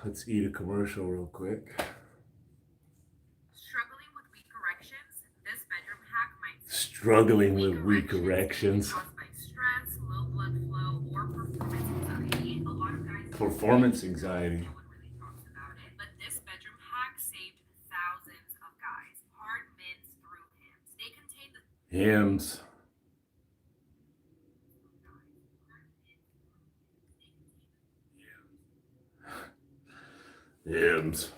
Let's eat a commercial real quick. Struggling with weak erections? This bedroom hack might save you. Struggling with weak erections. Caused by stress, low blood flow, or performance anxiety. A lot of guys Performance anxiety. no one really talks about it, but this bedroom hack saved thousands of guys. Hard mints through hymns. They contain the Hymns. Hymns.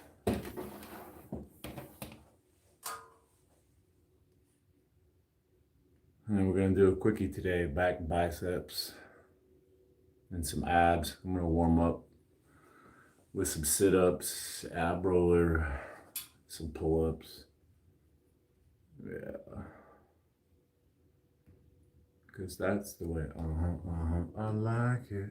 And we're going to do a quickie today, back biceps and some abs. I'm going to warm up with some sit-ups, ab roller, some pull-ups. Yeah. Because that's the way, I like it,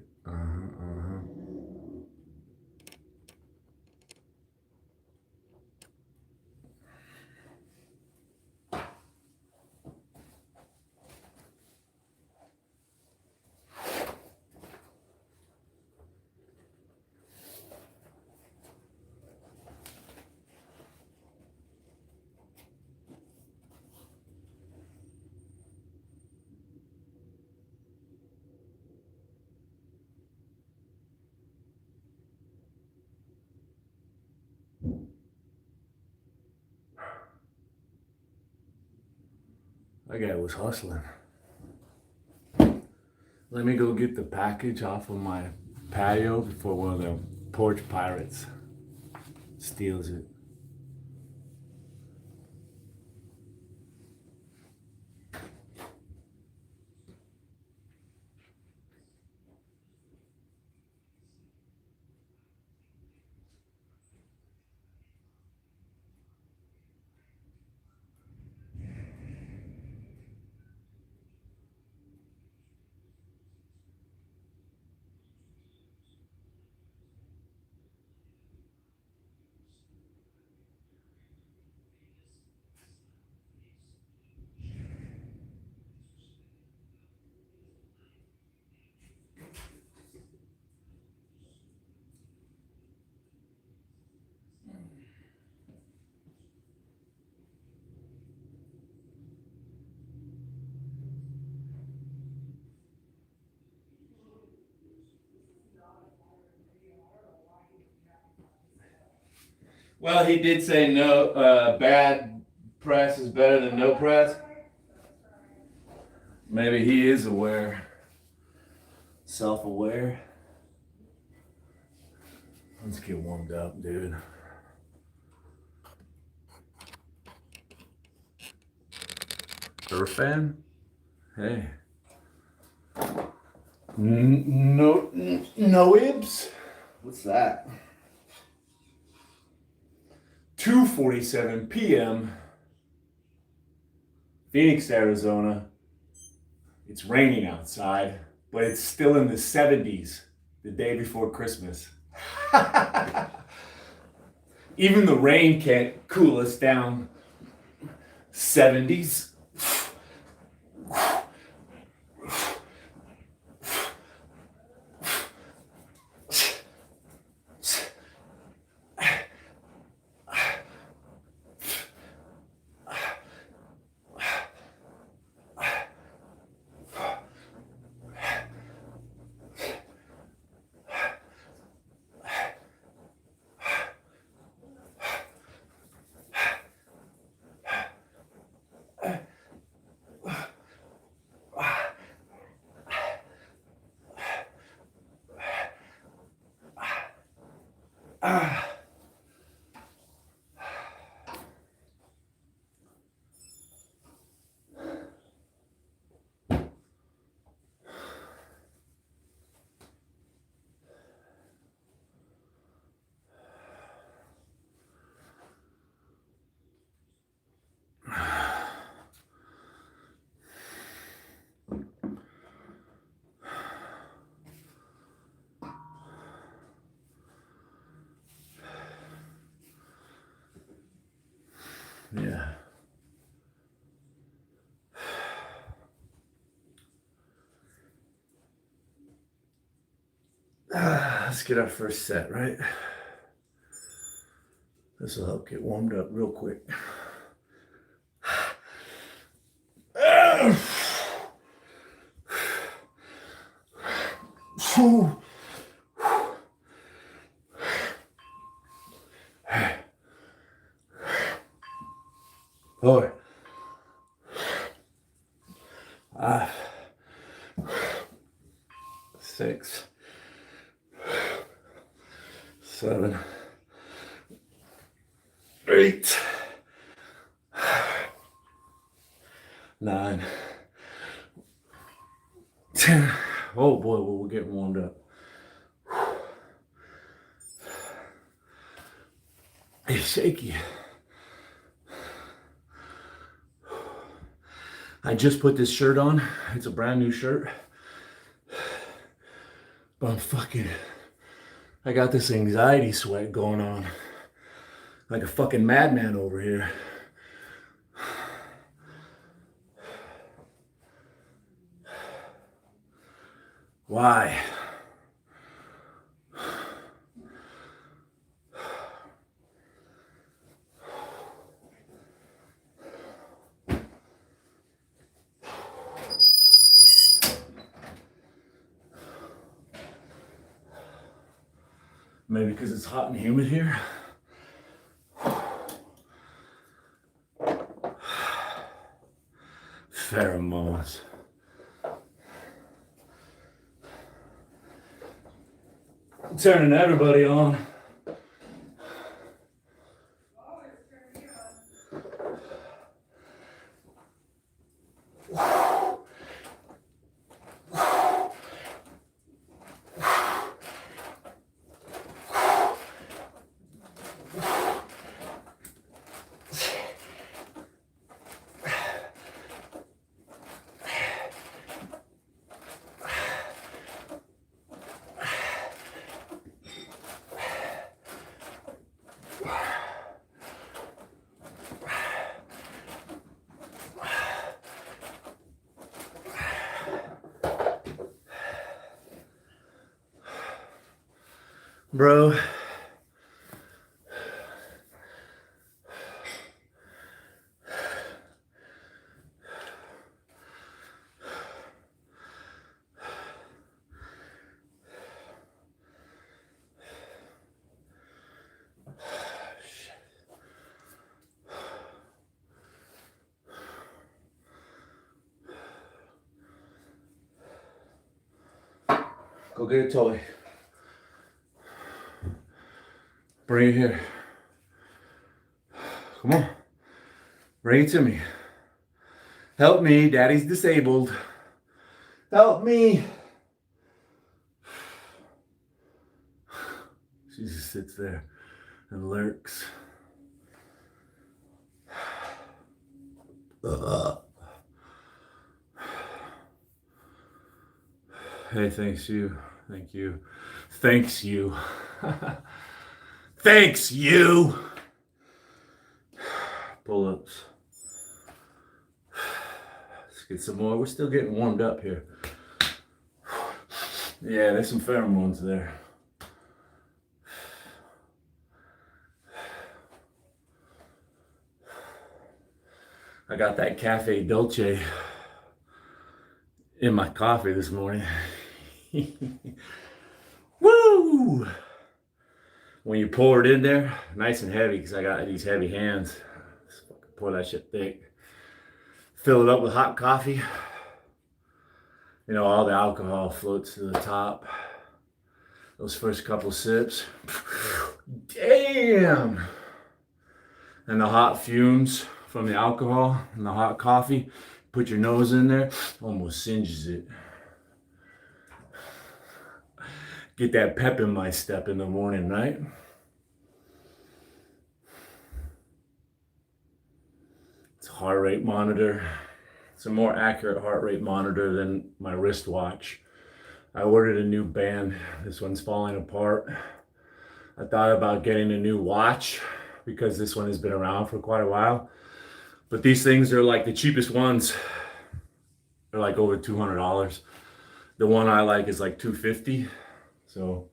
That guy was hustling. Let me go get the package off of my patio before one of the porch pirates steals it. Well, he did say no. Bad press is better than no press. Maybe he is aware, self-aware. Let's get warmed up, dude. Irfan? Hey. No ibs? What's that? 2:47 p.m. Phoenix, Arizona. It's raining outside, but it's still in the 70s the day before Christmas. Even the rain can't cool us down. 70s. Yeah. Let's get our first set, right? This will help get warmed up real quick. Four, 5, 6, 7, 8, 9, 10. Oh boy, we're getting warmed up. It's shaky. I just put this shirt on. It's a brand new shirt. But I got this anxiety sweat going on. Like a fucking madman over here. Why? Maybe because it's hot and humid here. Pheromones. I'm turning everybody on. Bro, go get a toy. Bring it here. Come on. Bring it to me. Help me. Daddy's disabled. Help me. She just sits there and lurks. Hey, thanks you. Thank you. Thanks you. Thanks you. Pull-ups. Let's get some more. We're still getting warmed up here. Yeah, there's some pheromones there. I got that Cafe Dolce in my coffee this morning. Woo! When you pour it in there, nice and heavy, because I got these heavy hands. Just pour that shit thick. Fill it up with hot coffee. You know, all the alcohol floats to the top. Those first couple sips. Damn! And the hot fumes from the alcohol and the hot coffee, put your nose in there, almost singes it. Get that pep in my step in the morning, right? It's a heart rate monitor. It's a more accurate heart rate monitor than my wristwatch. I ordered a new band. This one's falling apart. I thought about getting a new watch because this one has been around for quite a while. But these things are like the cheapest ones. They're like over $200. The one I like is like $250. So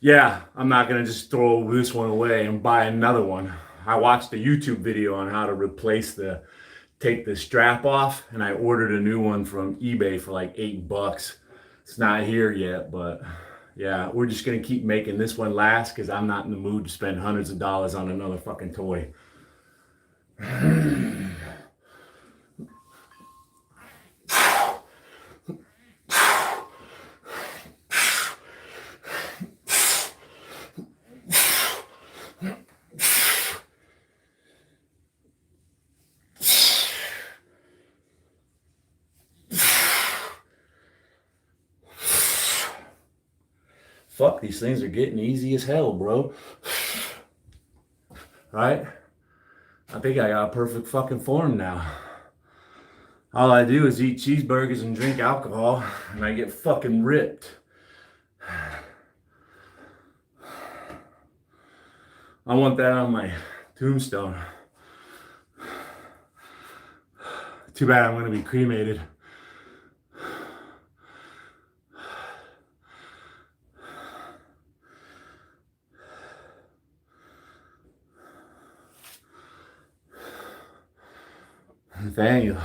yeah, I'm not gonna just throw this one away and buy another one. I watched a YouTube video on how to take the strap off, and I ordered a new one from eBay for like $8. It's not here yet, but yeah, we're just gonna keep making this one last because I'm not in the mood to spend hundreds of dollars on another fucking toy. Fuck, these things are getting easy as hell, bro. Right? I think I got perfect fucking form now. All I do is eat cheeseburgers and drink alcohol, and I get fucking ripped. I want that on my tombstone. Too bad I'm gonna be cremated. Nathaniel.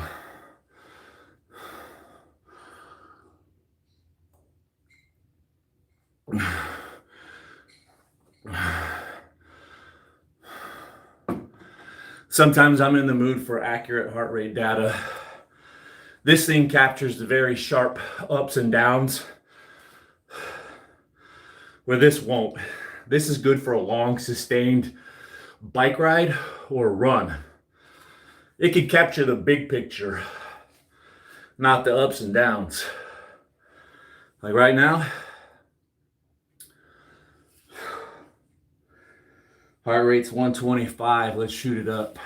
Sometimes I'm in the mood for accurate heart rate data. This thing captures the very sharp ups and downs, where this won't. This is good for a long, sustained bike ride or run. It can capture the big picture, not the ups and downs. Like right now, heart rate's 125. Let's shoot it up.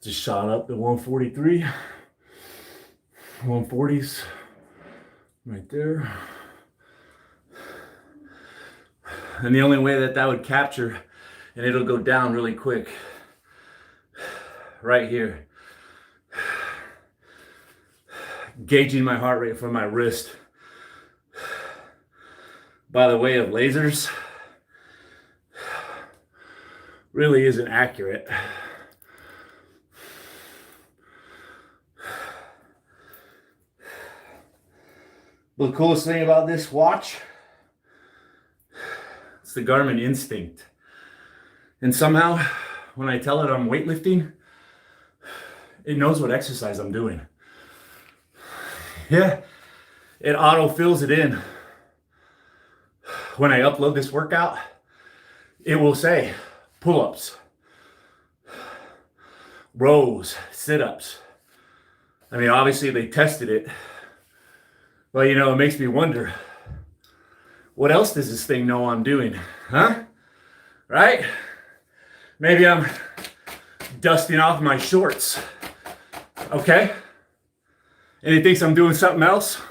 Just shot up to 143, 140s, right there. And the only way that would capture, and it'll go down really quick, right here. Gauging my heart rate from my wrist by the way of lasers really isn't accurate. But the coolest thing about this watch, it's the Garmin Instinct. And somehow, when I tell it I'm weightlifting, it knows what exercise I'm doing. Yeah, it auto fills it in. When I upload this workout, it will say pull-ups, rows, sit-ups. I mean, obviously they tested it. Well, you know, it makes me wonder, what else does this thing know I'm doing? Huh? Right? Maybe I'm dusting off my shorts. Okay? And it thinks I'm doing something else?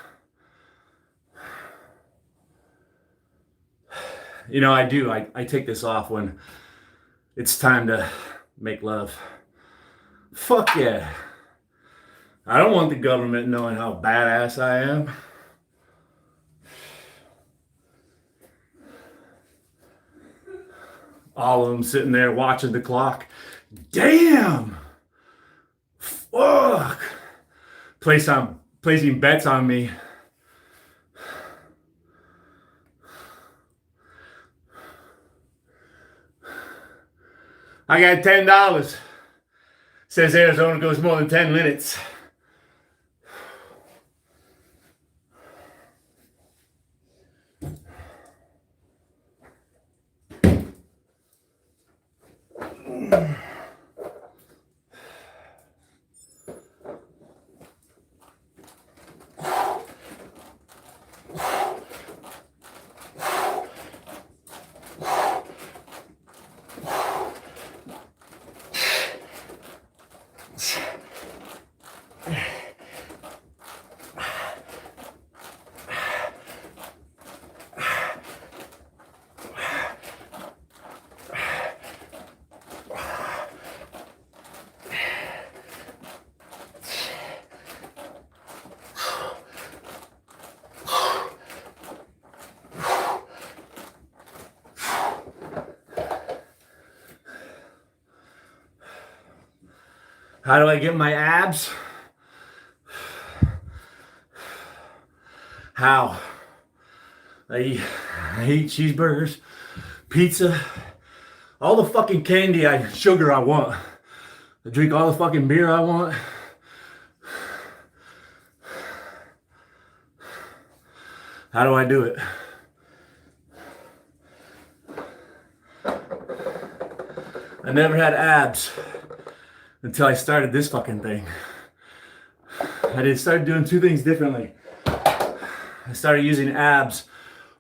You know, I do. I take this off when it's time to make love. Fuck yeah. I don't want the government knowing how badass I am. All of them sitting there watching the clock. Damn! Fuck! Placing bets on me. I got $10. Says Arizona goes more than 10 minutes. How do I get my abs? How? I eat cheeseburgers, pizza, all the fucking candy sugar I want. I drink all the fucking beer I want. How do I do it? I never had abs until I started this fucking thing. I started doing two things differently. I started using abs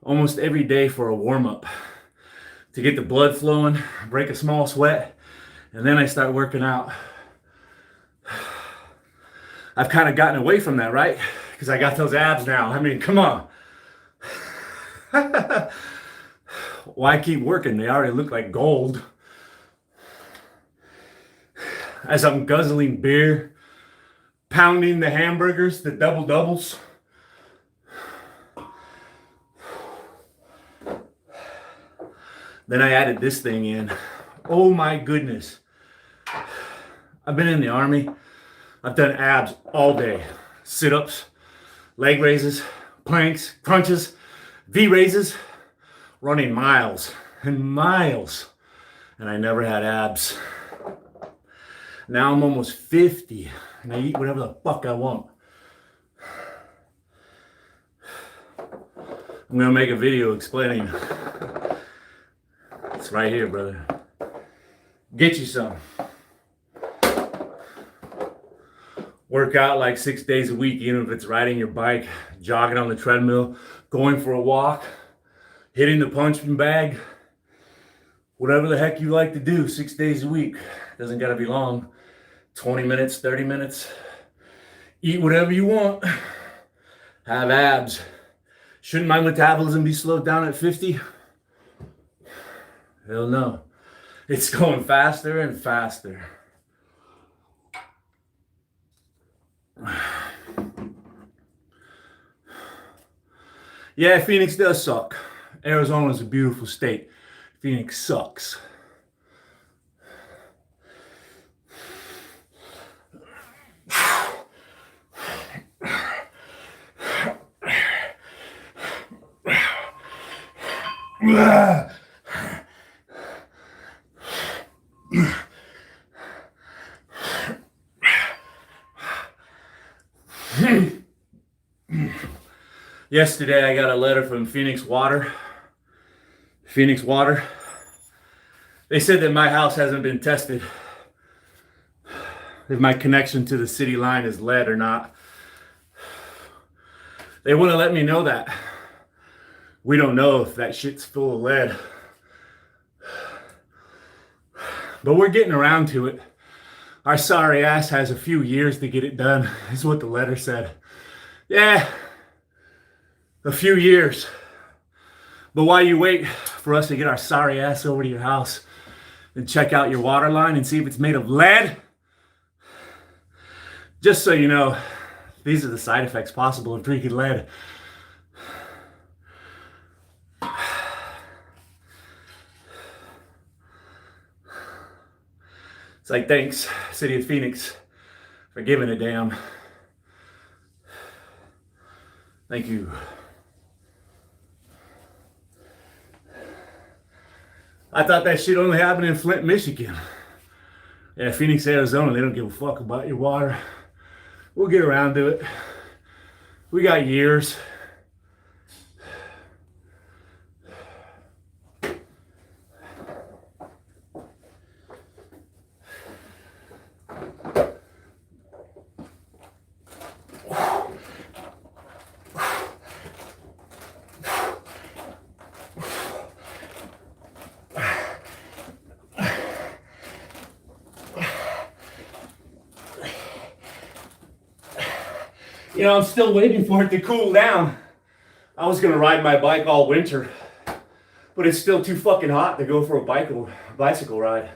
almost every day for a warm-up to get the blood flowing, break a small sweat, and then I start working out. I've kind of gotten away from that, right? Because I got those abs now. I mean, come on. Why keep working? They already look like gold. As I'm guzzling beer, pounding the hamburgers, the double doubles. Then I added this thing in. Oh my goodness. I've been in the army. I've done abs all day. Sit-ups, leg raises, planks, crunches, V-raises, running miles and miles. And I never had abs. Now I'm almost 50 and I eat whatever the fuck I want. I'm gonna make a video explaining. It's right here, brother. Get you some. Work out like 6 days a week, even if it's riding your bike, jogging on the treadmill, going for a walk, hitting the punching bag, whatever the heck you like to do 6 days a week. Doesn't gotta be long. 20 minutes, 30 minutes. Eat whatever you want. Have abs. Shouldn't my metabolism be slowed down at 50? Hell no. It's going faster and faster. Yeah, Phoenix does suck. Arizona is a beautiful state. Phoenix sucks. Yesterday I got a letter from Phoenix Water. Phoenix Water. They said that my house hasn't been tested. If my connection to the city line is lead or not. They wouldn't let me know that. We don't know if that shit's full of lead. But we're getting around to it. Our sorry ass has a few years to get it done, is what the letter said. Yeah, a few years. But while you wait for us to get our sorry ass over to your house and check out your water line and see if it's made of lead, just so you know, these are the side effects possible of drinking lead. It's like, thanks, City of Phoenix, for giving a damn. Thank you. I thought that shit only happened in Flint, Michigan. Yeah, Phoenix, Arizona, they don't give a fuck about your water. We'll get around to it. We got years. You know, I'm still waiting for it to cool down. I was gonna ride my bike all winter, but it's still too fucking hot to go for a bicycle ride.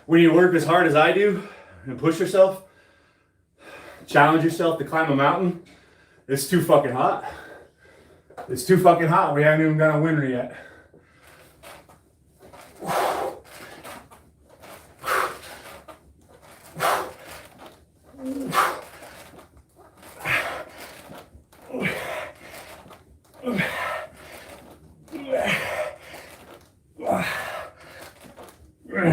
When you work as hard as I do and push yourself, challenge yourself to climb a mountain, it's too fucking hot. It's too fucking hot. We haven't even got a winter yet. Is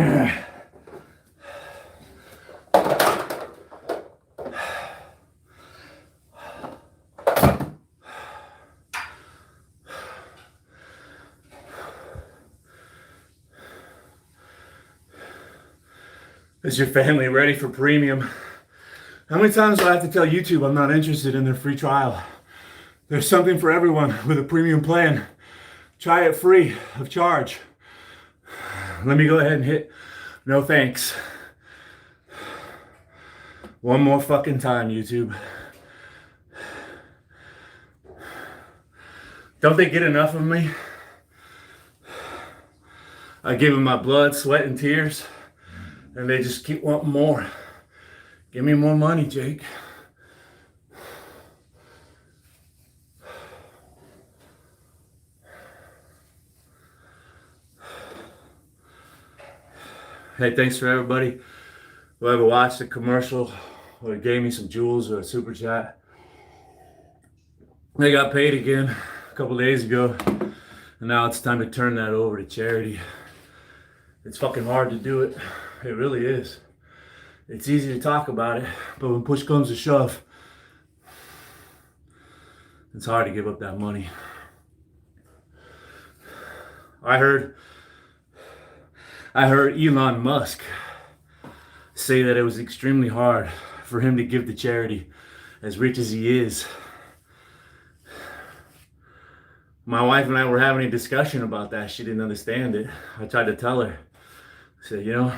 your family ready for premium? How many times do I have to tell YouTube I'm not interested in their free trial? There's something for everyone with a premium plan. Try it free of charge. Let me go ahead and hit no thanks. One more fucking time, YouTube. Don't they get enough of me? I give them my blood, sweat, and tears, and they just keep wanting more. Give me more money, Jake. Hey, thanks for everybody who ever watched the commercial or gave me some jewels or a super chat. They got paid again a couple days ago, and now it's time to turn that over to charity. It's fucking hard to do it. It really is. It's easy to talk about it, but when push comes to shove, it's hard to give up that money. I heard Elon Musk say that it was extremely hard for him to give to charity, as rich as he is. My wife and I were having a discussion about that. She didn't understand it. I tried to tell her. I said, you know,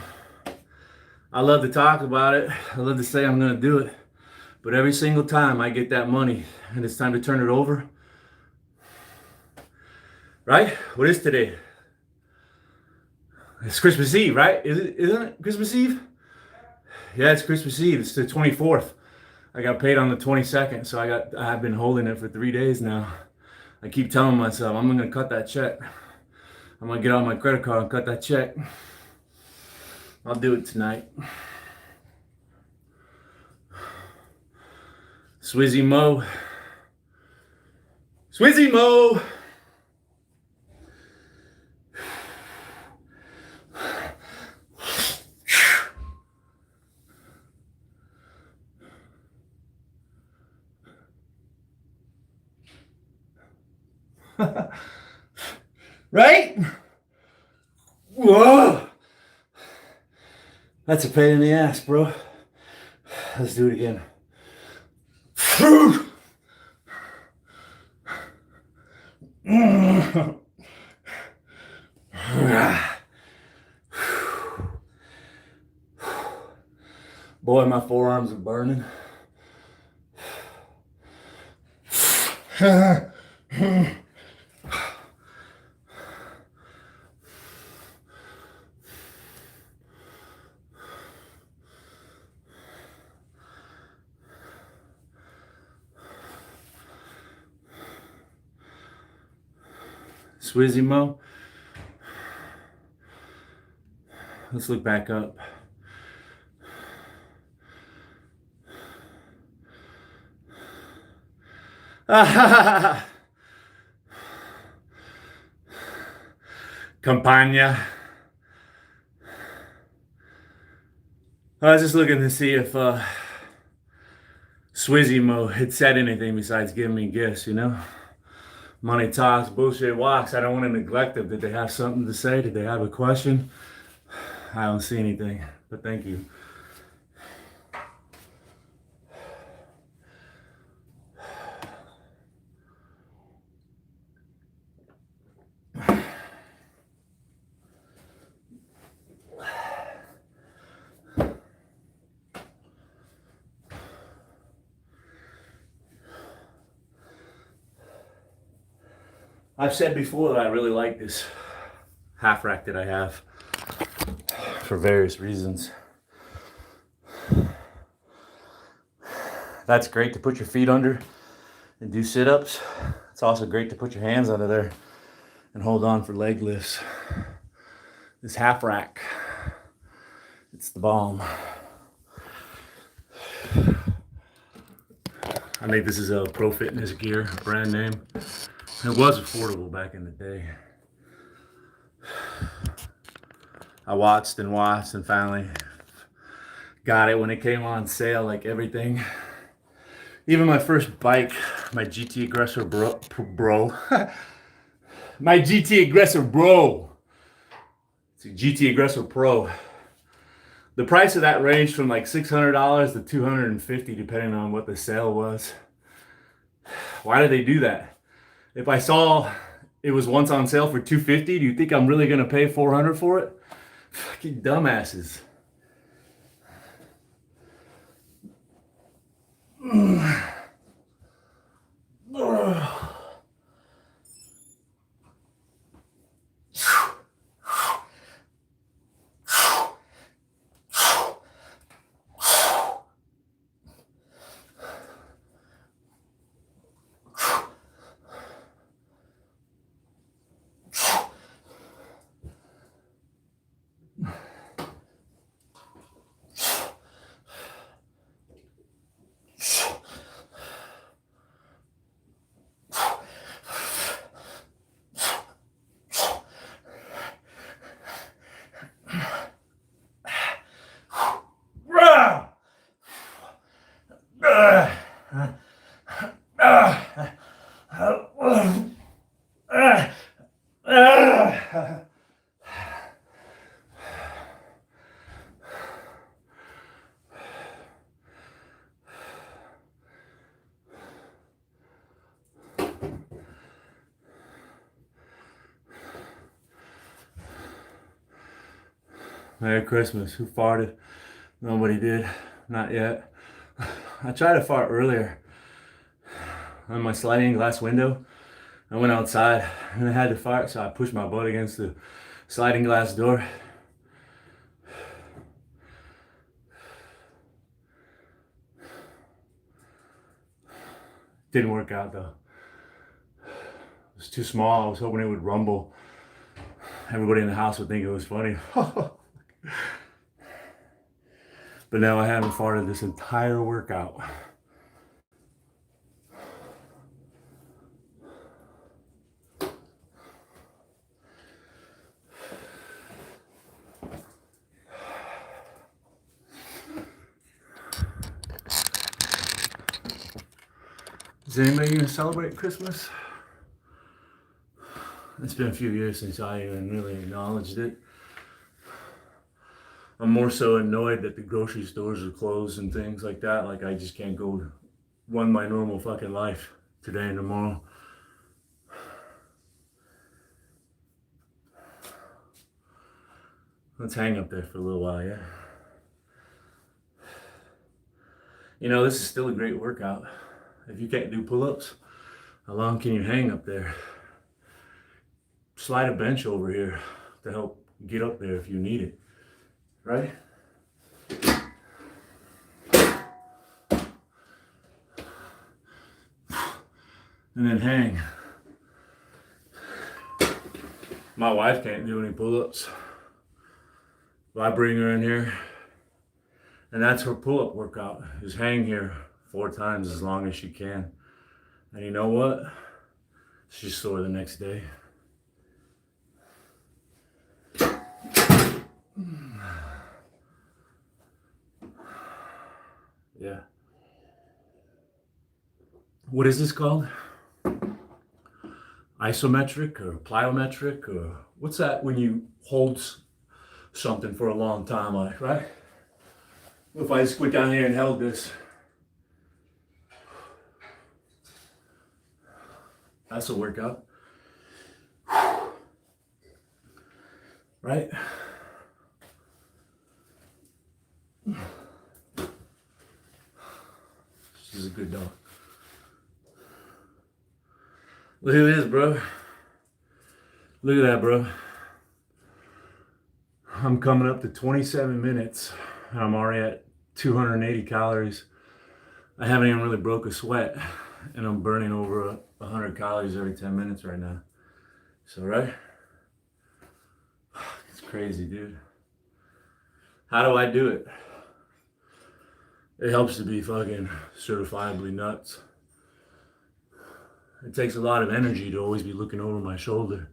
I love to talk about it. I love to say I'm going to do it. But every single time I get that money and it's time to turn it over, right? What is today? It's Christmas Eve, right? Isn't it Christmas Eve? Yeah, it's Christmas Eve. It's the 24th. I got paid on the 22nd, so I've been holding it for 3 days now. I keep telling myself, I'm going to cut that check. I'm going to get on my credit card and cut that check. I'll do it tonight. Swizzy Mo. Swizzy Mo. Right? Whoa! That's a pain in the ass, bro. Let's do it again. Boy, my forearms are burning. Swizzy Mo. Let's look back up. Campagna. I was just looking to see if Swizzy Mo had said anything besides giving me gifts, you know? Money talks, bullshit walks. I don't want to neglect them. Did they have something to say? Did they have a question? I don't see anything, but thank you. I've said before that I really like this half rack that I have for various reasons. That's great to put your feet under and do sit-ups. It's also great to put your hands under there and hold on for leg lifts. This half rack, it's the bomb. I think this is a Pro Fitness gear brand name. It was affordable back in the day. I watched and watched and finally got it when it came on sale, like everything. Even my first bike, my GT Aggressor bro. My GT Aggressor bro. It's a GT Aggressor Pro. The price of that ranged from like $600 to $250 depending on what the sale was. Why did they do that? If I saw it was once on sale for $250, do you think I'm really gonna pay $400 for it? Fucking dumbasses. Merry Christmas. Who farted? Nobody did. Not yet. I tried to fart earlier on my sliding glass window. I went outside and I had to fart, so I pushed my butt against the sliding glass door. Didn't work out though. It was too small. I was hoping it would rumble. Everybody in the house would think it was funny. But now I haven't farted this entire workout. Is anybody gonna celebrate Christmas? It's been a few years since I even really acknowledged it. I'm more so annoyed that the grocery stores are closed and things like that. Like I just can't go run my normal fucking life today and tomorrow. Let's hang up there for a little while, yeah? You know, this is still a great workout. If you can't do pull-ups, how long can you hang up there? Slide a bench over here to help get up there if you need it, right? And then hang. My wife can't do any pull-ups. So I bring her in here, and that's her pull-up workout, is hang here 4 times as long as she can. And you know what? She's sore the next day. Yeah. What is this called? Isometric or plyometric, or what's that when you hold something for a long time, like, right? If I just went down here and held this, that's a workout, right? She's a good dog. Look at this, bro. Look at that, bro. I'm coming up to 27 minutes and I'm already at 280 calories. I haven't even really broke a sweat and I'm burning over 100 calories every 10 minutes right now. So, right? It's crazy, dude. How do I do it? It helps to be fucking certifiably nuts. It takes a lot of energy to always be looking over my shoulder.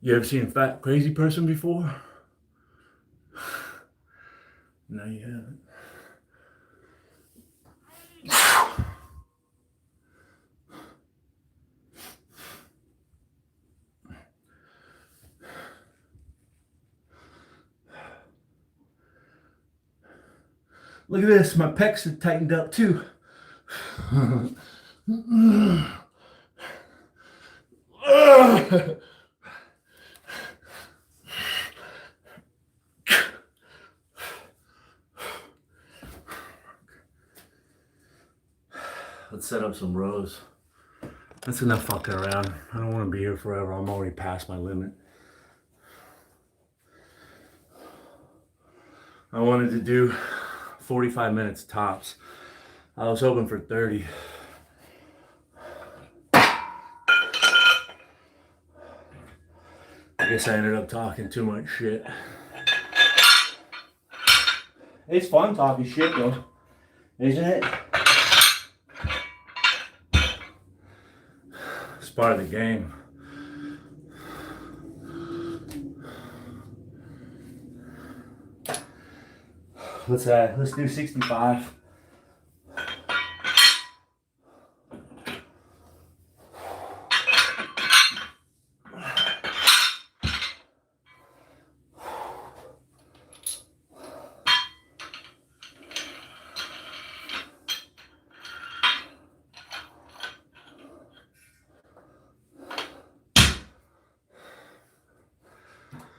You ever seen a fat, crazy person before? No, you haven't. Look at this, my pecs are tightened up too. Let's set up some rows. That's enough fucking around. I don't want to be here forever. I'm already past my limit. I wanted to do 45 minutes tops. I was hoping for 30. I guess I ended up talking too much shit. It's fun talking shit though, isn't it? It's part of the game. Let's do 65.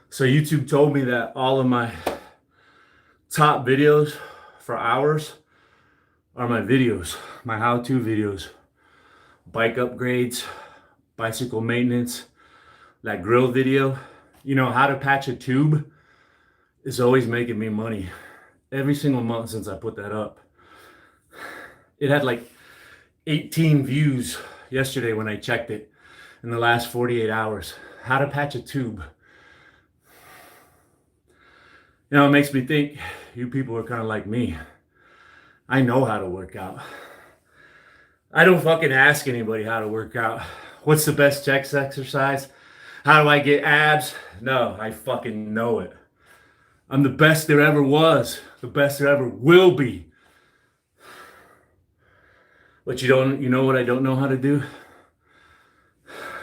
So YouTube told me that all of my top videos for hours are my videos, my how-to videos, bike upgrades, bicycle maintenance, that grill video. You know, how to patch a tube is always making me money every single month since I put that up. It had like 18 views yesterday when I checked it in the last 48 hours. How to patch a tube. You know, it makes me think you people are kind of like me. I know how to work out. I don't fucking ask anybody how to work out. What's the best chest exercise? How do I get abs? No, I fucking know it. I'm the best there ever was, the best there ever will be. But you know what I don't know how to do?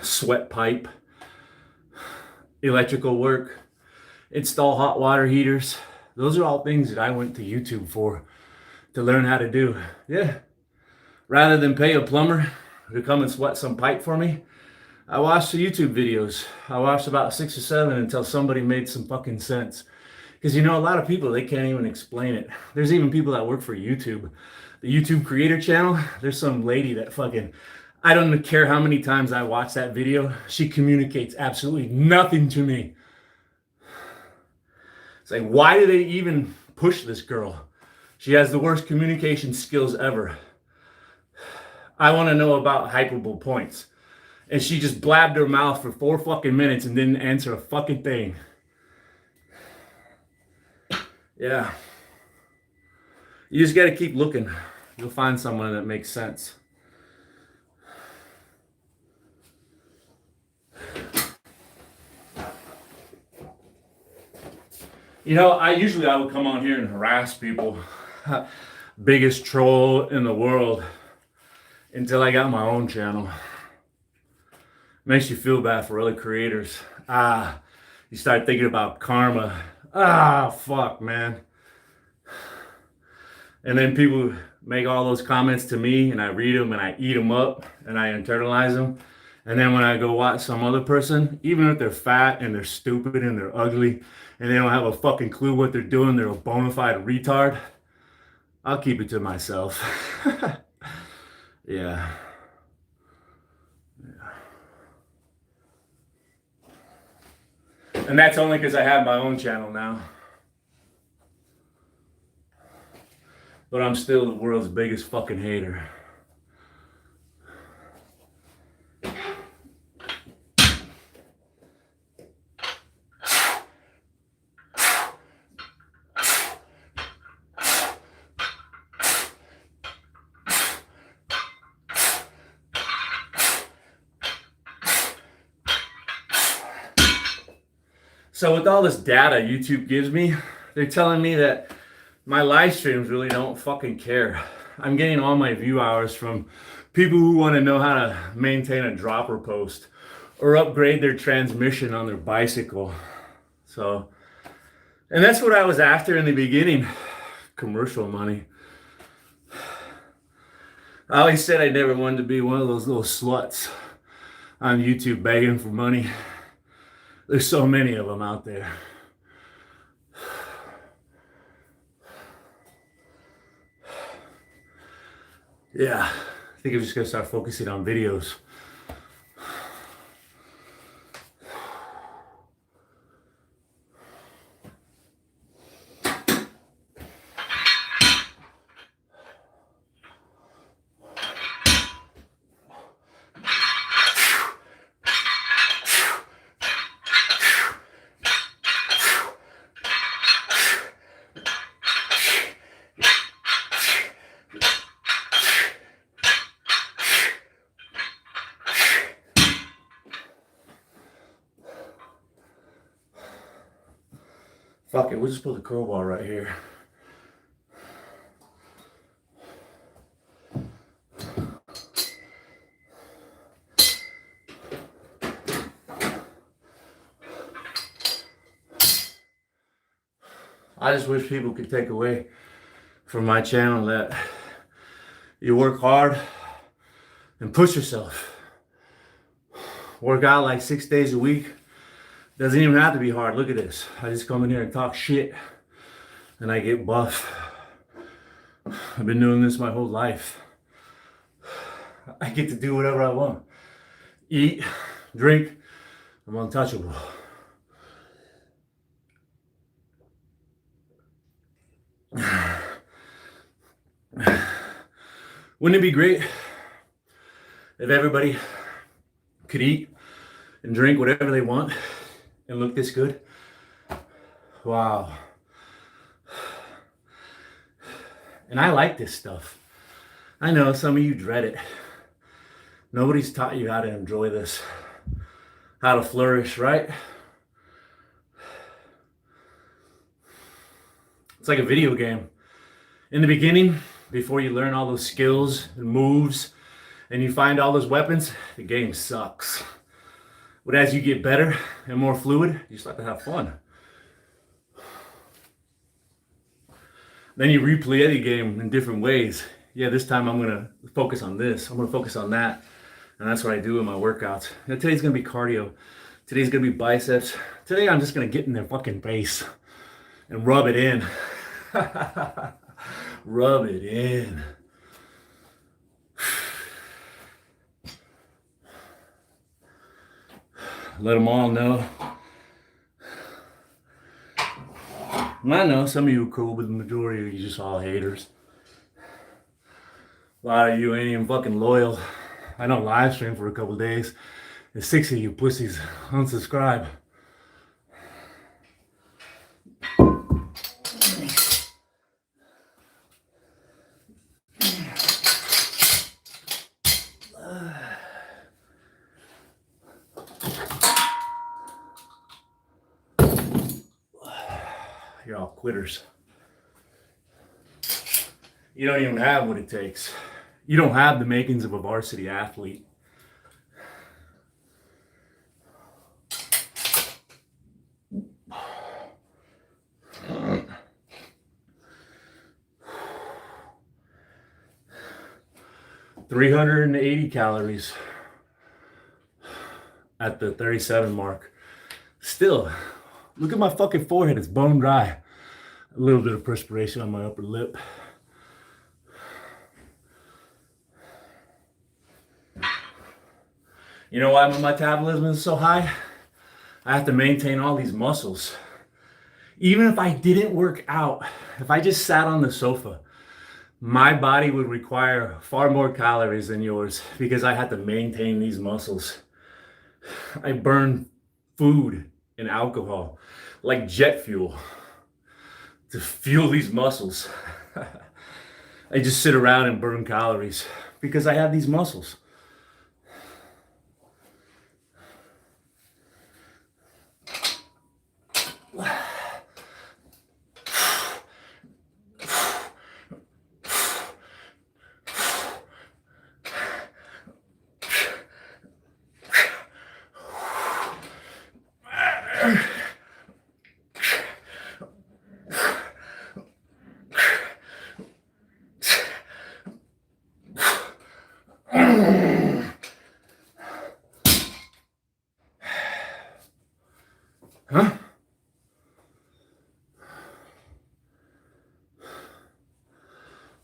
Sweat pipe, electrical work, install hot water heaters. Those are all things that I went to YouTube for to learn how to do. Yeah. Rather than pay a plumber to come and sweat some pipe for me, I watched the YouTube videos. I watched about 6 or 7 until somebody made some fucking sense. Because you know, a lot of people, they can't even explain it. There's even people that work for YouTube. The YouTube creator channel, there's some lady that fucking, I don't care how many times I watch that video, she communicates absolutely nothing to me. It's like, why do they even push this girl? She has the worst communication skills ever. I want to know about hyperbole points. And she just blabbed her mouth for 4 fucking minutes and didn't answer a fucking thing. Yeah. You just got to keep looking. You'll find someone that makes sense. You know, I would come on here and harass people. Biggest troll in the world. Until I got my own channel. Makes you feel bad for other creators. You start thinking about karma. Fuck, man. And then people make all those comments to me, and I read them, and I eat them up, and I internalize them. And then when I go watch some other person, even if they're fat, and they're stupid, and they're ugly, and they don't have a fucking clue what they're doing, they're a bona fide retard, I'll keep it to myself. Yeah. And that's only because I have my own channel now. But I'm still the world's biggest fucking hater. So with all this data YouTube gives me, they're telling me that my live streams really don't fucking care. I'm getting all my view hours from people who want to know how to maintain a dropper post or upgrade their transmission on their bicycle. So, and that's what I was after in the beginning, commercial money. I always said I never wanted to be one of those little sluts on YouTube begging for money. There's so many of them out there. Yeah, I think I'm just gonna start focusing on videos. Fuck it, we'll just put the crowbar right here. I just wish people could take away from my channel that you work hard and push yourself. Work out like 6 days a week. Doesn't even have to be hard. Look at this. I just come in here and talk shit and I get buff. I've been doing this my whole life. I get to do whatever I want. Eat, drink, I'm untouchable. Wouldn't it be great if everybody could eat and drink whatever they want and look this good? Wow. And I like this stuff. I know some of you dread it. Nobody's taught you how to enjoy this, how to flourish, right? It's like a video game. In the beginning, before you learn all those skills and moves and you find all those weapons, the game sucks. But as you get better and more fluid, you start to have fun. Then you replay the game in different ways. Yeah, this time I'm gonna focus on this. I'm gonna focus on that. And that's what I do in my workouts. Now, today's gonna be cardio. Today's gonna be biceps. Today I'm just gonna get in their fucking face and rub it in. Rub it in. Let them all know. And I know some of you are cool, but the majority of you just all haters. A lot of you ain't even fucking loyal. I don't live stream for a couple days. And 6 of you pussies unsubscribe. You're all quitters. You don't even have what it takes. You don't have the makings of a varsity athlete. $380 calories at the 37 mark. Still, look at my fucking forehead, it's bone dry. A little bit of perspiration on my upper lip. You know why my metabolism is so high? I have to maintain all these muscles. Even if I didn't work out, if I just sat on the sofa, my body would require far more calories than yours because I had to maintain these muscles. I burn food and alcohol like jet fuel to fuel these muscles. I just sit around and burn calories because I have these muscles.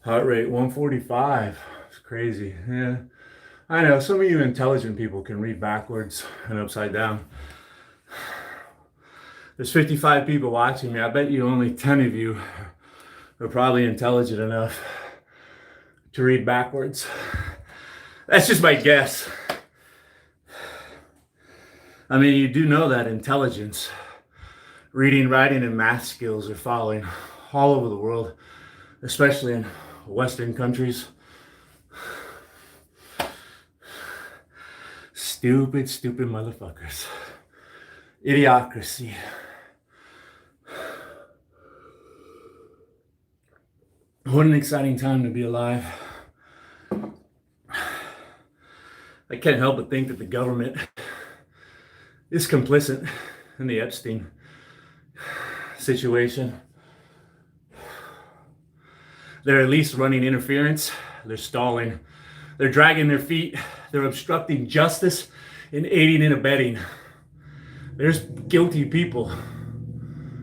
Heart rate 145. It's crazy. Yeah. I know some of you intelligent people can read backwards and upside down. There's 55 people watching me. I bet you only 10 of you are probably intelligent enough to read backwards. That's just my guess. I mean, you do know that intelligence, reading, writing, and math skills are falling all over the world, especially in Western countries. Stupid, stupid motherfuckers. Idiocracy. What an exciting time to be alive. I can't help but think that the government is complicit in the Epstein situation. They're at least running interference. They're stalling. They're dragging their feet. They're obstructing justice and aiding and abetting. There's guilty people.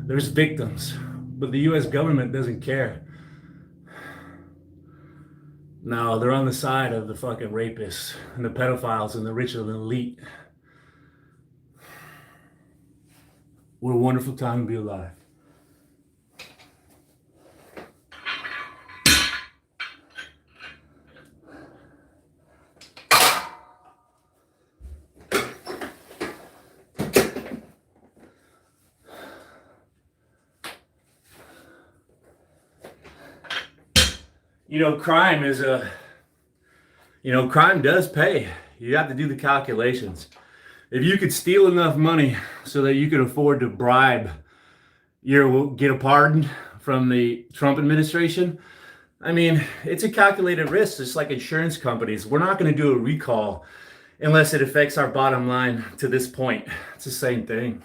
There's victims. But the US government doesn't care. No, they're on the side of the fucking rapists and the pedophiles and the rich and the elite. What a wonderful time to be alive. Crime does pay. You have to do the calculations. If you could steal enough money so that you could afford to bribe get a pardon from the Trump administration, I mean, it's a calculated risk. It's like insurance companies. We're not going to do a recall unless it affects our bottom line to this point. It's the same thing.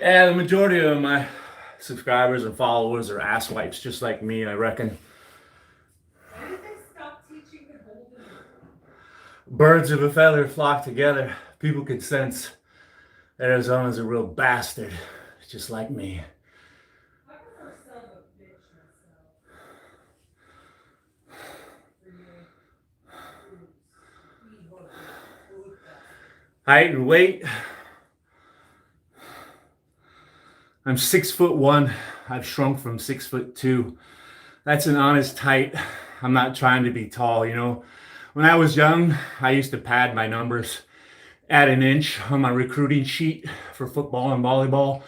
Yeah, the majority of my subscribers and followers are asswipes, just like me, I reckon. When did they stop teaching the golden rule? Birds of a feather flock together. People can sense that Arizona's a real bastard, just like me. I prefer son of a bitch myself. Height and weight. I'm 6'1". I've shrunk from 6'2". That's an honest height. I'm not trying to be tall, you know. When I was young, I used to pad my numbers, add an inch on my recruiting sheet for football and volleyball,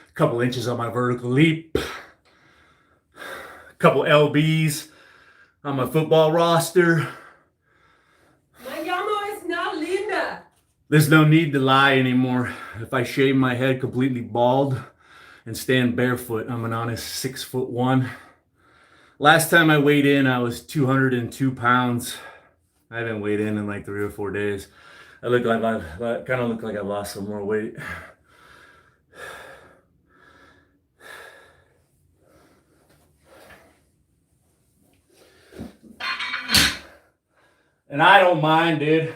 a couple inches on my vertical leap, a couple LBs on my football roster. My llamo is not Linda. There's no need to lie anymore. If I shave my head completely bald and stand barefoot, I'm an honest 6'1". Last time I weighed in, I was 202 pounds. I haven't weighed in like 3 or 4 days. I kind of look like I lost some more weight. And I don't mind, dude.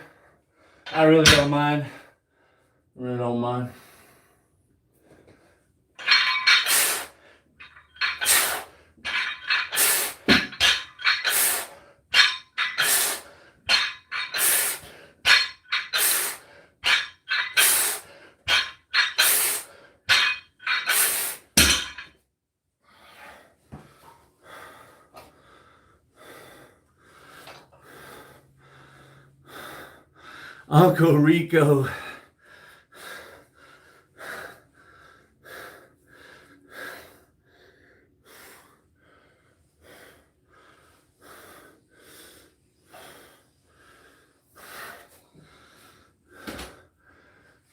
I really don't mind. I really don't mind. Uncle Rico.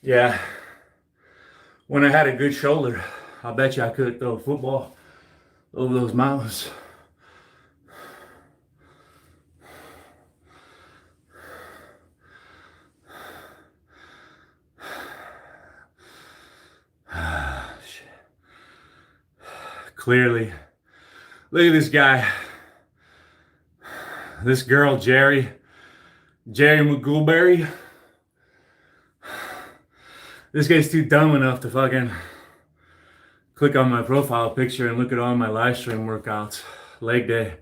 Yeah. When I had a good shoulder, I bet you I could throw a football over those mountains. clearly. Look at this guy. This girl, Jerry McGoolberry. This guy's too dumb enough to fucking click on my profile picture and look at all my live stream workouts. Leg day.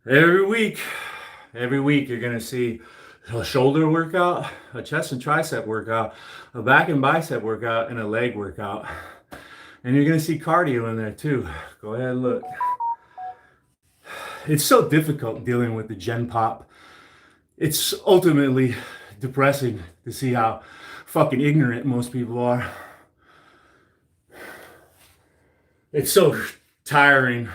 Every week you're gonna see a shoulder workout, a chest and tricep workout, a back and bicep workout, and a leg workout. And you're gonna see cardio in there too. Go ahead and look. It's so difficult dealing with the Gen Pop. It's ultimately depressing to see how fucking ignorant most people are. It's so tiring.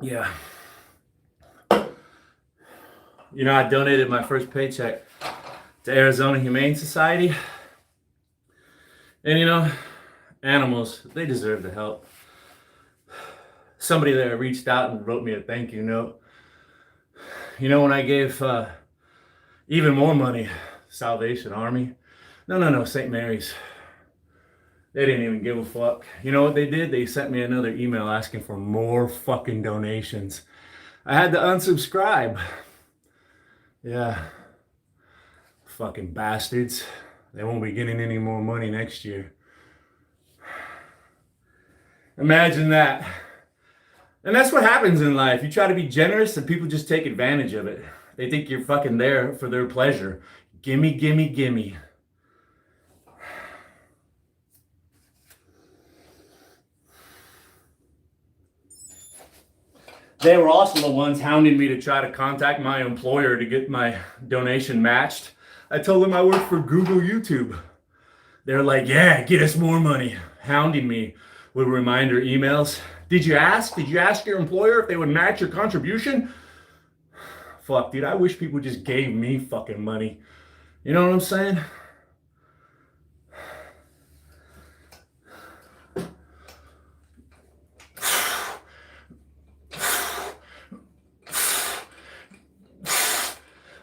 Yeah. You know, I donated my first paycheck to Arizona Humane Society. And you know, animals, they deserve the help. Somebody there reached out and wrote me a thank you note. You know, when I gave even more money, Salvation Army. No, St. Mary's. They didn't even give a fuck. You know what they did? They sent me another email asking for more fucking donations. I had to unsubscribe. Yeah. Fucking bastards. They won't be getting any more money next year. Imagine that. And that's what happens in life. You try to be generous and people just take advantage of it. They think you're fucking there for their pleasure. Gimme, gimme, gimme. They were also the ones hounding me to try to contact my employer to get my donation matched. I told them I work for Google YouTube. They're like, yeah, get us more money. Hounding me with reminder emails. Did you ask? Did you ask your employer if they would match your contribution? Fuck, dude, I wish people just gave me fucking money. You know what I'm saying?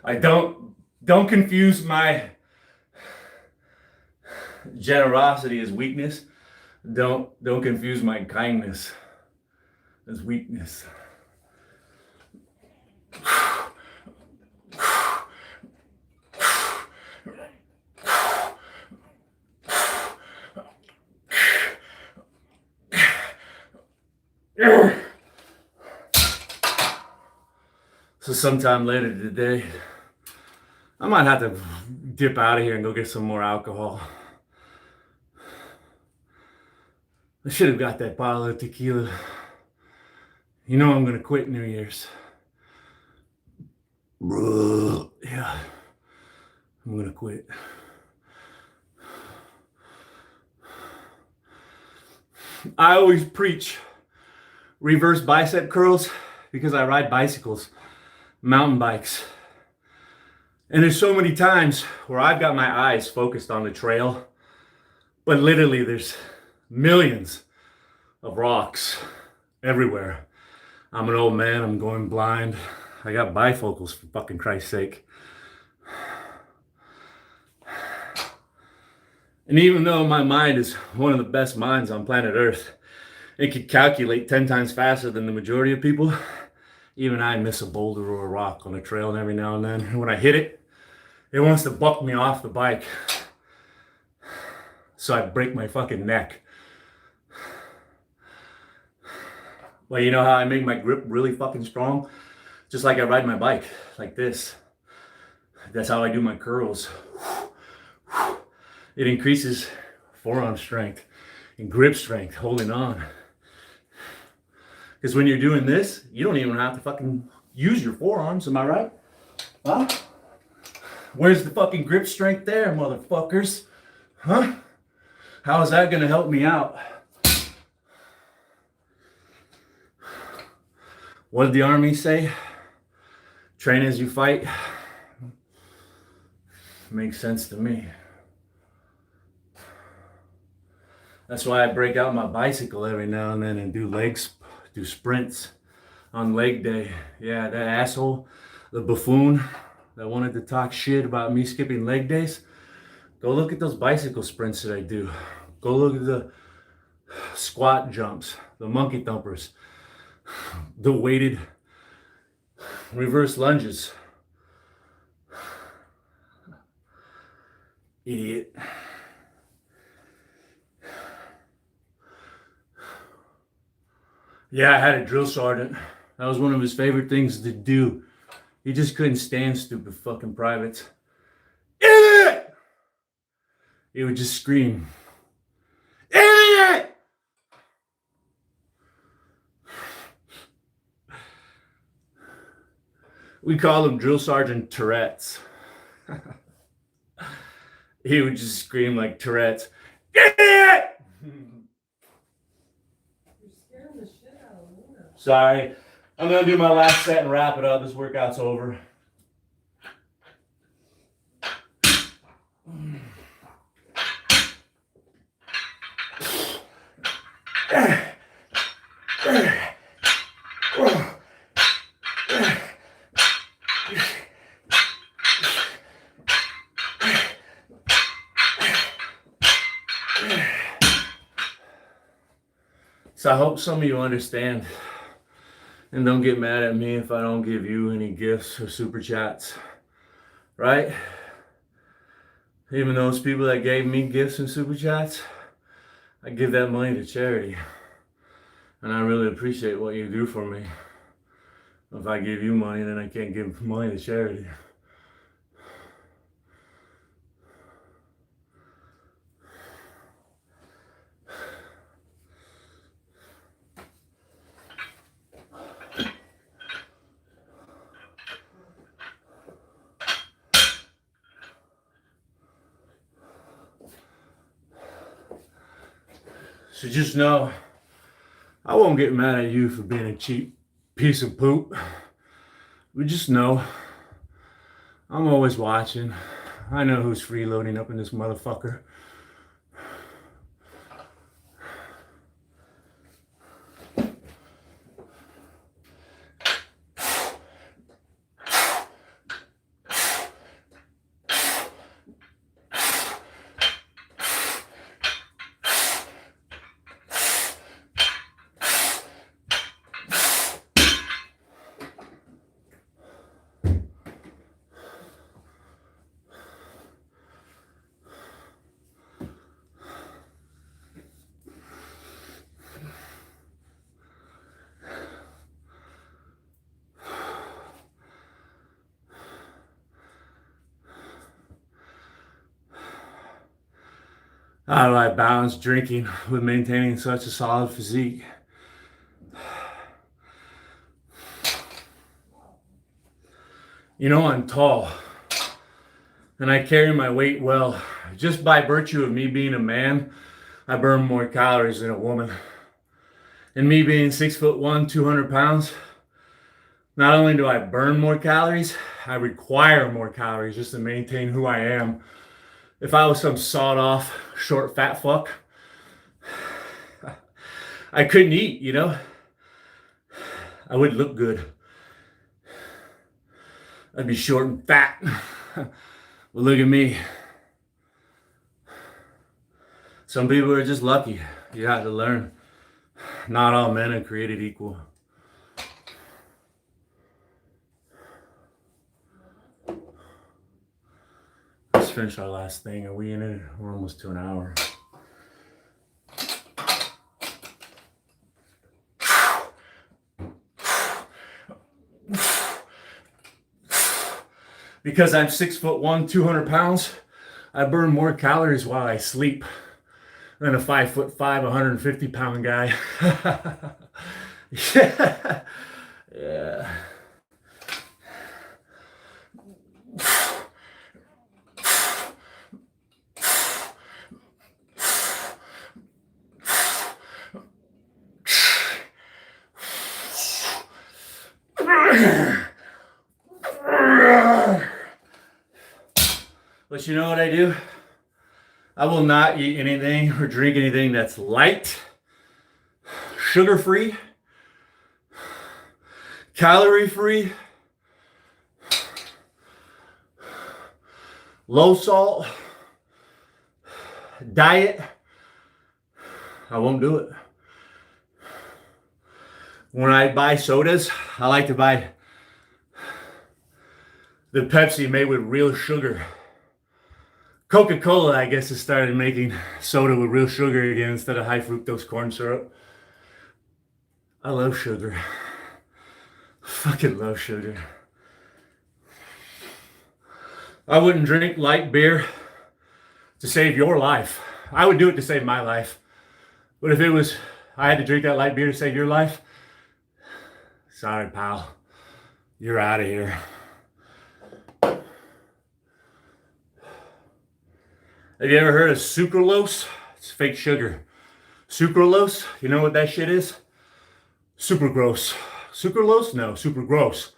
I don't confuse my generosity as weakness. Don't confuse my kindness as weakness. So sometime later today, I might have to dip out of here and go get some more alcohol. I should have got that bottle of tequila. You know I'm gonna quit New Year's. Yeah, I'm gonna quit. I always preach reverse bicep curls because I ride bicycles, mountain bikes. And there's so many times where I've got my eyes focused on the trail, but literally there's millions of rocks everywhere. I'm an old man, I'm going blind. I got bifocals, for fucking Christ's sake. And even though my mind is one of the best minds on planet Earth, it can calculate 10 times faster than the majority of people, even I miss a boulder or a rock on the trail every now and then. And when I hit it, it wants to buck me off the bike. So I break my fucking neck. Well, you know how I make my grip really fucking strong? Just like I ride my bike, like this. That's how I do my curls. It increases forearm strength and grip strength, holding on. Because when you're doing this, you don't even have to fucking use your forearms, am I right? Huh? Where's the fucking grip strength there, motherfuckers? Huh? How is that gonna help me out? What did the Army say? Train as you fight. Makes sense to me. That's why I break out my bicycle every now and then and do sprints on leg day. Yeah, that asshole, the buffoon, that wanted to talk shit about me skipping leg days, go look at those bicycle sprints that I do. Go look at the squat jumps, the monkey thumpers, the weighted reverse lunges. Idiot. Yeah, I had a drill sergeant. That was one of his favorite things to do. He just couldn't stand stupid fucking privates. Idiot! He would just scream, idiot! We call him Drill Sergeant Tourette's. He would just scream like Tourette's, idiot! You're scaring the shit out of Luna. Sorry. I'm going to do my last set and wrap it up. This workout's over. So I hope some of you understand and don't get mad at me if I don't give you any gifts or super chats, right? Even those people that gave me gifts and super chats, I give that money to charity. And I really appreciate what you do for me. If I give you money, then I can't give money to charity. So just know, I won't get mad at you for being a cheap piece of poop. But just know, I'm always watching. I know who's freeloading up in this motherfucker. How do I balance drinking with maintaining such a solid physique? You know, I'm tall and I carry my weight well. Just by virtue of me being a man, I burn more calories than a woman. And me being 6'1", 200 pounds, not only do I burn more calories, I require more calories just to maintain who I am. If I was some sawed-off, short, fat fuck, I couldn't eat, you know? I wouldn't look good. I'd be short and fat. But look at me. Some people are just lucky. You have to learn. Not all men are created equal. Let's finish our last thing. Are we in it? We're almost to an hour. Because I'm 6'1", 200 pounds, I burn more calories while I sleep than a 5'5", 150 pound guy. Yeah. Yeah. But you know what I do? I will not eat anything or drink anything that's light, sugar-free, calorie-free, low salt diet, I won't do it. When I buy sodas, I like to buy the Pepsi made with real sugar. Coca-Cola, I guess, has started making soda with real sugar again instead of high fructose corn syrup. I love sugar. Fucking love sugar. I wouldn't drink light beer to save your life. I would do it to save my life. But if it was, I had to drink that light beer to save your life, sorry, pal. You're out of here. Have you ever heard of sucralose? It's fake sugar. Sucralose, you know what that shit is? Super gross. Sucralose? No, super gross.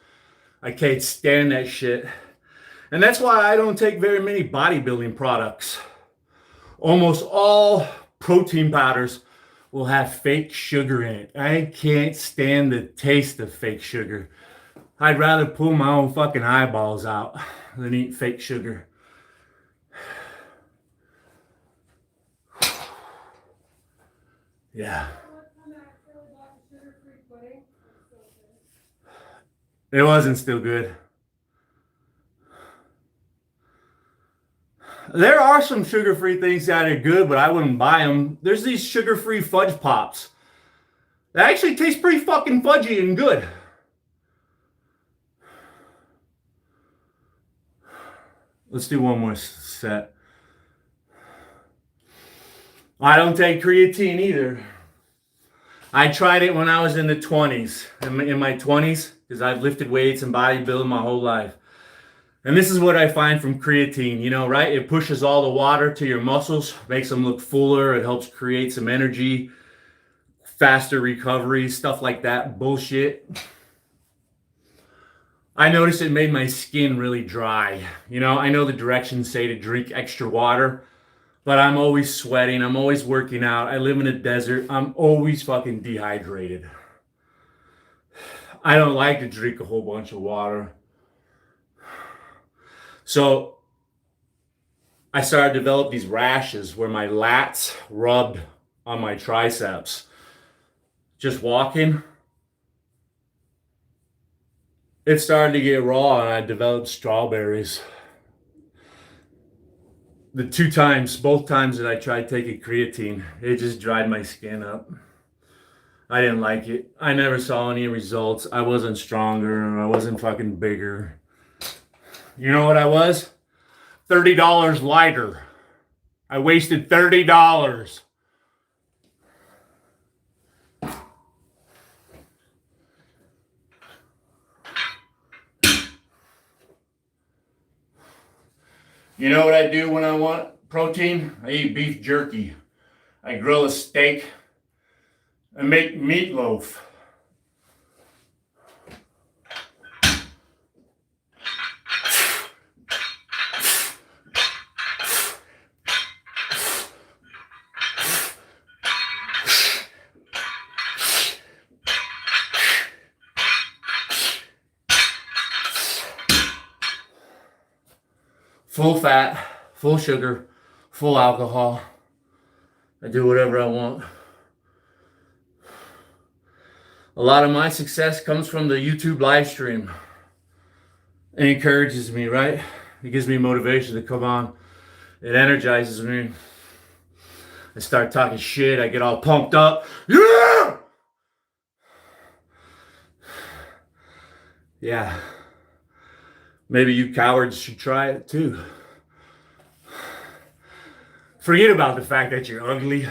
I can't stand that shit. And that's why I don't take very many bodybuilding products. Almost all protein powders will have fake sugar in it. I can't stand the taste of fake sugar. I'd rather pull my own fucking eyeballs out than eat fake sugar. Yeah. It wasn't still good. There are some sugar-free things that are good, but I wouldn't buy them. There's these sugar-free fudge pops. They actually taste pretty fucking fudgy and good. Let's do one more set. I don't take creatine either. I tried it when I was in the 20s, in my 20s, because I've lifted weights and bodybuilding my whole life. And this is what I find from creatine, you know, right? It pushes all the water to your muscles, makes them look fuller. It helps create some energy, faster recovery, stuff like that. Bullshit. I noticed it made my skin really dry. You know, I know the directions say to drink extra water, but I'm always sweating. I'm always working out. I live in a desert. I'm always fucking dehydrated. I don't like to drink a whole bunch of water. So I started to develop these rashes where my lats rubbed on my triceps. Just walking, it started to get raw and I developed strawberries. Both times that I tried taking creatine, it just dried my skin up. I didn't like it. I never saw any results. I wasn't stronger. I wasn't fucking bigger. You know what I was? $30 lighter. I wasted $30. You know what I do when I want protein? I eat beef jerky. I grill a steak. I make meatloaf. Full fat, full sugar, full alcohol. I do whatever I want. A lot of my success comes from the YouTube live stream. It encourages me, right? It gives me motivation to come on. It energizes me. I start talking shit. I get all pumped up. Yeah! Yeah. Maybe you cowards should try it too. Forget about the fact that you're ugly.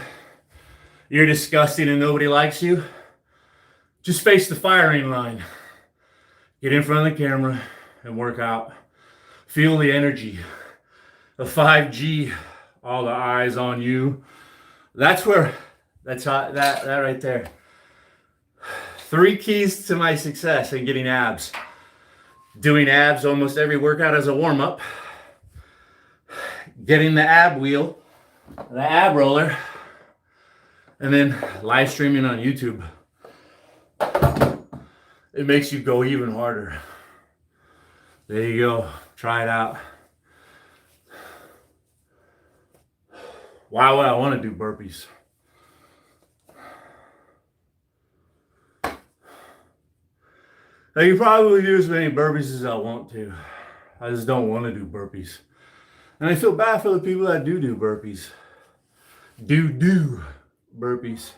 You're disgusting and nobody likes you. Just face the firing line. Get in front of the camera and work out. Feel the energy. The 5G, all the eyes on you. That's hot, that right there. 3 keys to my success in getting abs. Doing abs almost every workout as a warm-up. Getting the ab wheel, the ab roller, and then live streaming on YouTube. It makes you go even harder. There you go. Try it out. Why would I want to do burpees? I can probably do as many burpees as I want to. I just don't want to do burpees. And I feel bad for the people that do burpees. Do burpees.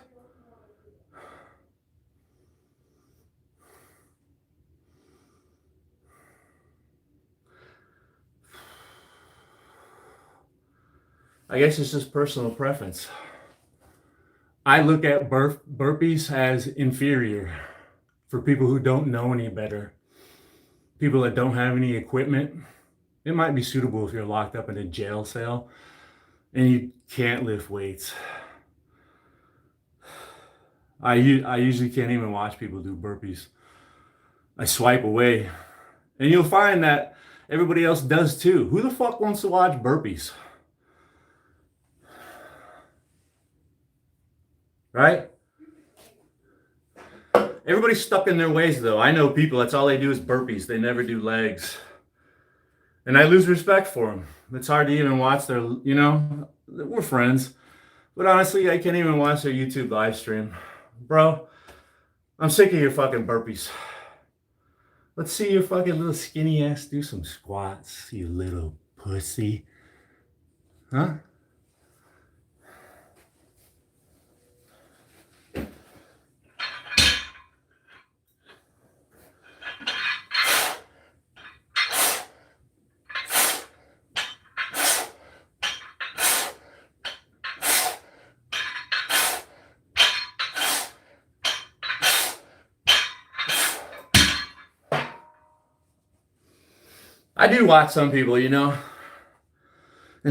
I guess it's just personal preference. I look at burpees as inferior for people who don't know any better. People that don't have any equipment. It might be suitable if you're locked up in a jail cell and you can't lift weights. I usually can't even watch people do burpees. I swipe away. And you'll find that everybody else does too. Who the fuck wants to watch burpees? Right? Everybody's stuck in their ways though. I know people, that's all they do is burpees. They never do legs. And I lose respect for them. It's hard to even watch their, we're friends. But honestly, I can't even watch their YouTube live stream. Bro, I'm sick of your fucking burpees. Let's see your fucking little skinny ass do some squats, you little pussy. Huh? I do watch some people, and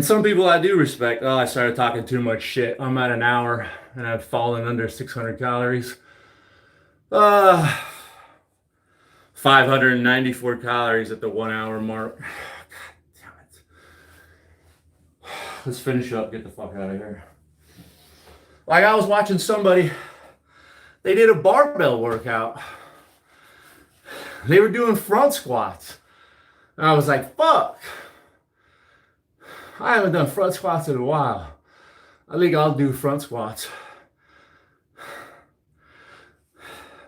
some people I do respect. Oh, I started talking too much shit. I'm at an hour and I've fallen under 600 calories. 594 calories at the 1 hour mark. God damn it. Let's finish up, get the fuck out of here. Like I was watching somebody, they did a barbell workout. They were doing front squats. And I was like, fuck. I haven't done front squats in a while. I think I'll do front squats.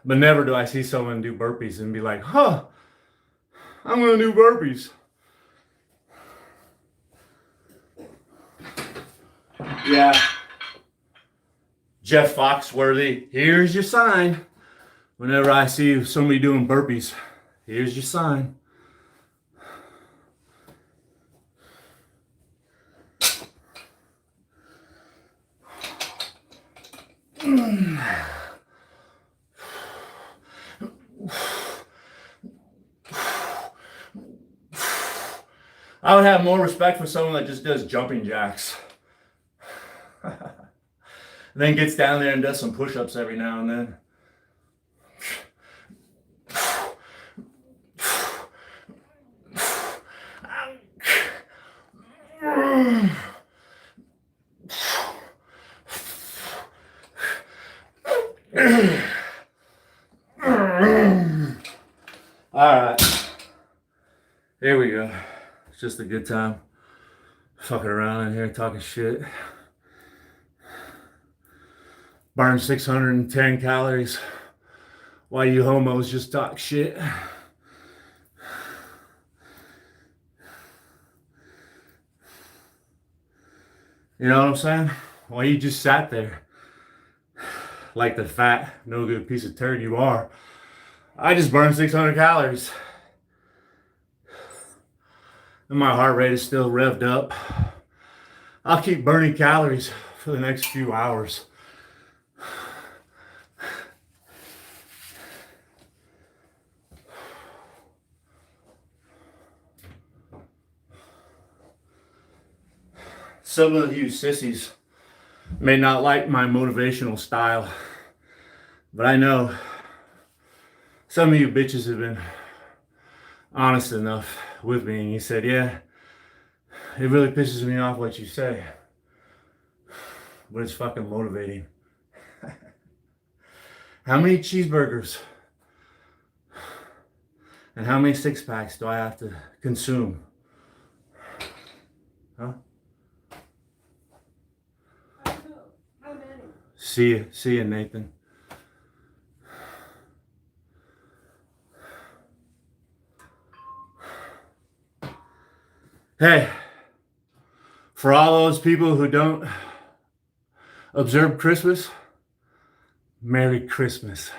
But never do I see someone do burpees and be like, huh, I'm going to do burpees. Yeah. Jeff Foxworthy, here's your sign. Whenever I see somebody doing burpees, here's your sign. I would have more respect for someone that just does jumping jacks. Then gets down there and does some push-ups every now and then. Alright. Here we go. It's just a good time. Fucking around in here talking shit. Burn 610 calories while you homos just talk shit. You know what I'm saying? While you just sat there like the fat, no good piece of turd you are. I just burned 600 calories. And my heart rate is still revved up. I'll keep burning calories for the next few hours. Some of you sissies may not like my motivational style, but I know some of you bitches have been honest enough with me and you said, yeah, it really pisses me off what you say, but it's fucking motivating. How many cheeseburgers and how many six packs do I have to consume? Huh? See you, Nathan. Hey, for all those people who don't observe Christmas, Merry Christmas.